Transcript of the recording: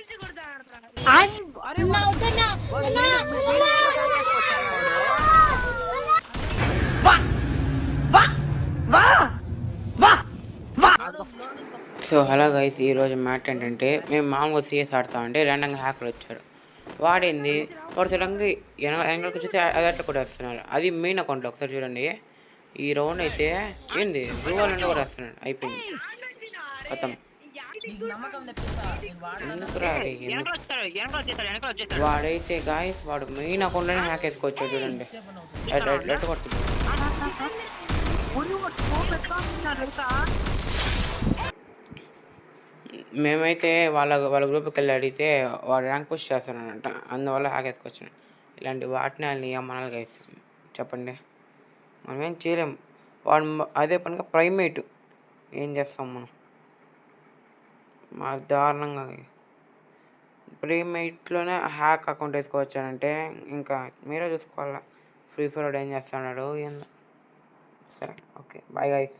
So hello guys, ఈరోజు mat ఏంటంటే మేము మామూలుగా సిఎస్ ఆడతామంటే రెండంగా హ్యాకర్ వచ్చాడు. వాడింది వాడు సడన్గా వెనకాలకి చూస్తే అది అట్లా కూడా వస్తున్నారు. అది మెయిన్ అకౌంట్లో ఒకసారి చూడండి. ఈ రౌండ్ అయితే ఏంది జూవాల్ నుండి కూడా వస్తున్నాడు. అయిపోయింది మొత్తం. వాడైతే గాయస్ వాడు మెయిన్ అకౌంట్లోనే హ్యాక్ వేసుకోవచ్చు. చూడండి ఎట్లా కొడుతుంది. మేమైతే వాళ్ళ గ్రూప్కి వెళ్ళి అడిగితే వాడు ర్యాంక్ పుష్ చేస్తానంట, అందువల్ల హ్యాక్ వేసుకొచ్చాను. ఇలాంటి వాటిని వాళ్ళని మనల్ని వేస్తాం చెప్పండి, మనం ఏం చేయలేం. వాడు అదే పనిగా ప్రైమేట్ ఏం చేస్తాం మనం. మా దారుణంగా ప్రీమేట్లోనే హ్యాక్ అకౌంట్ వేసుకోవచ్చానంటే ఇంకా మీరే చూసుకోవాలా. ఫ్రీ ఫైర్ ఏం చేస్తున్నాడు ఏందో. సరే ఓకే, బాయ్ గైస్.